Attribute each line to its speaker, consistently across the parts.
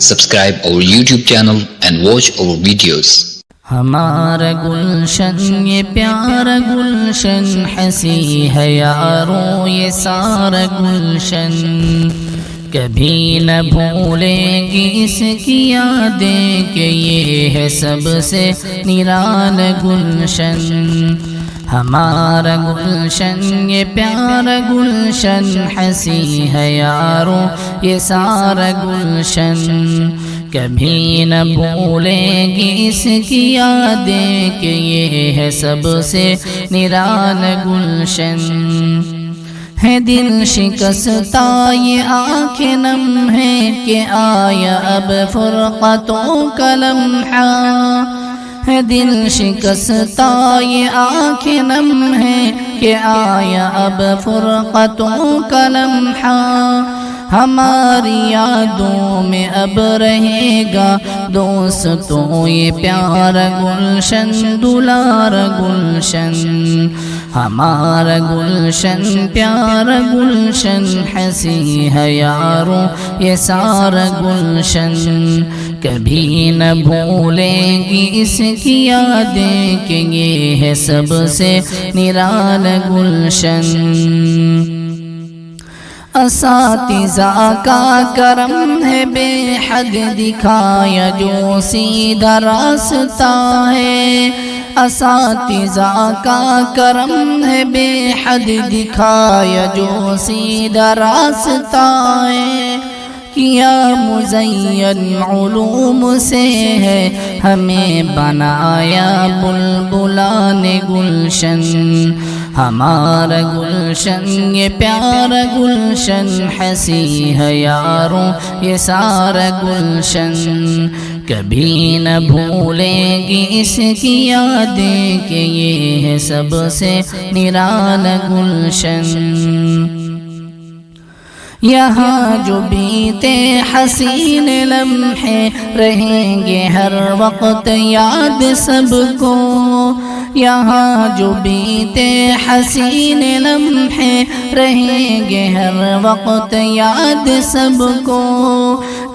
Speaker 1: subscribe our YouTube channel and watch our videos.
Speaker 2: ہمارا گلشن یہ پیارا گلشن ہنسی ہے یارو یہ سارا گلشن کبھی نہ بھولیں گی اس کی یادیں کہ یہ ہے سب سے نرالا گلشن ہمارا گلشن یہ پیارا گلشن ہنسی ہے یارو یہ سارا گلشن کبھی نہ بھولیں گی اس کی یادیں کہ یہ ہے سب سے نرالا گلشن ہے دل شکستہ یہ آنکھیں نم ہے کہ آیا اب فرقتوں کا لمحہ ہے دل شکستہ یہ آنکھیں نم ہے کہ آیا اب فرقتوں کا لمحہ ہماری یادوں میں اب رہے گا دوستوں یہ پیارا گلشن دلارا گلشن ہمارا گلشن پیارا گلشن ہنسی ہے یارو یہ سارا گلشن کبھی نہ بھولیں گی اس کی یادیں کہ یہ ہے سب سے نرالا گلشن اساتذہ کا کرم ہے بے حد دکھایا جو سیدھا راستہ ہے اساتذہ کا کرم ہے بے حد دکھایا جو سیدھا راستہ ہے کیا مزین علوم سے ہے ہمیں بنایا بلبلان گلشن ہمارا گلشن یہ پیارا گلشن ہنسی ہے یارو یہ سارا گلشن کبھی نہ بھولیں گی اس کی یادیں کہ یہ ہے سب سے نرالا گلشن یہاں جو بیتے حسین لمحے رہیں گے ہر وقت یاد سب کو یہاں جو بیتے حسین لمحے رہیں گے ہر وقت یاد سب کو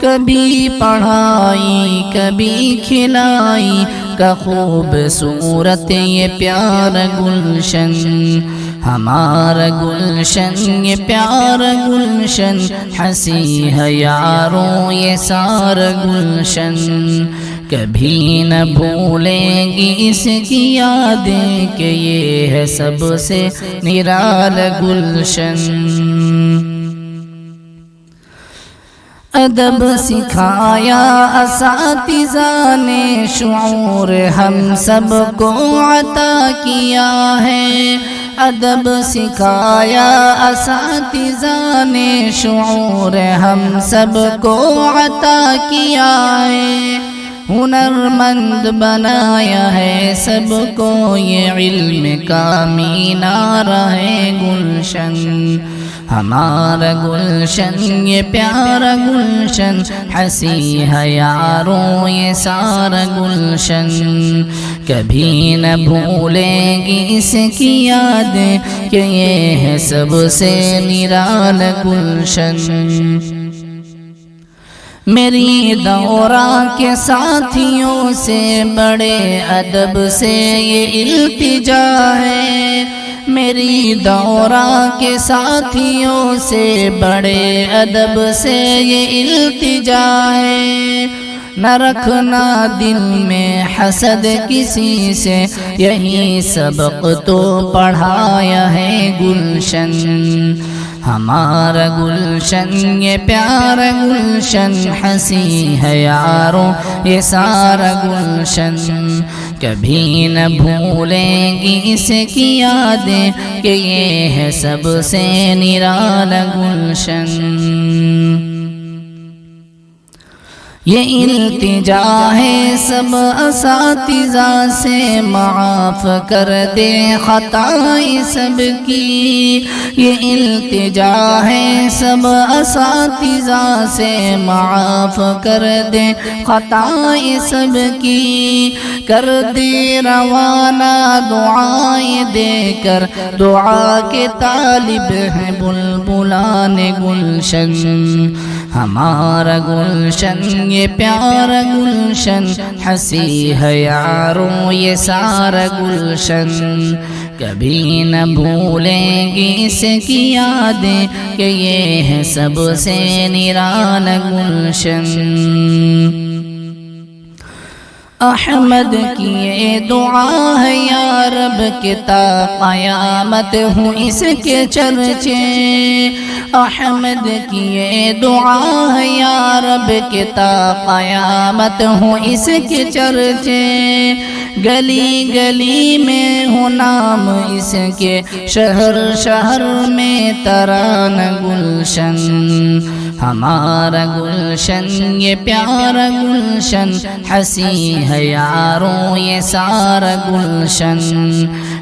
Speaker 2: کبھی پڑھائی کبھی کھلائی کا خوبصورت یہ پیارا گلشن ہمارا گلشن یہ پیارا گلشن ہنسی ہے یارو یہ سارا گلشن کبھی نہ بھولیں گی اس کی یادیں کہ یہ ہے سب سے نرالا گلشن ادب سکھایا اساتذہ نے شعور ہم سب کو عطا کیا ہے ادب سکھایا اساتذہ نے شعور ہم سب کو عطا کیا ہے ہنرمند بنایا ہے سب کو یہ علم کا مینارہ ہے گلشن ہمارا گلشن یہ پیارا گلشن ہنسی ہے یارو یہ سارا گلشن کبھی نہ بھولیں گی اس کی یادیں کہ یہ ہے سب سے نرالا گلشن میری دورہ کے ساتھیوں سے بڑے ادب سے یہ التجا ہے میری دورہ کے ساتھیوں سے بڑے ادب سے یہ التجا ہے نہ رکھنا دل میں حسد کسی سے یہی سبق تو پڑھایا ہے گلشن ہمارا گلشن یہ پیارا گلشن ہنسی ہے یارو یہ سارا گلشن کبھی نہ بھولیں گی اس کی یادیں کہ یہ ہے سب سے نرالا گلشن یہ التجا ہے سب اساتذہ سے معاف کر دے خطائیں سب کی یہ التجا ہے سب اساتذہ سے معاف کر دے خطائیں سب کی کر دے روانہ دعائیں دے کر دعا کے طالب ہیں بلبلان گلشن ہمارا گلشن یہ پیارا گلشن، ہنسی ہے یاروں یہ سارا گلشن، کبھی نہ بھولیں گے اس کی یادیں کہ یہ ہے سب سے نرالا گلشن۔ احمد کی یہ دعا ہے یا رب کہ تا قیامت ہوں اس کے چرچے، احمد کی یہ دعا ہے یا رب کہ تا قیامت ہوں اس کے چرچے، گلی گلی میں ہو نام اس کے، شہر شہر میں ترانہ گلشن، ہمارا گلشن یہ پیارا گلشن، ہنسی ہے یاروں یہ سارا گلشن،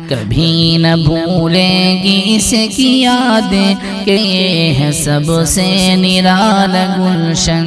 Speaker 2: کبھی نہ بھولیں گی اس کی یادیں کہ یہ ہے سب سے نرالا گلشن۔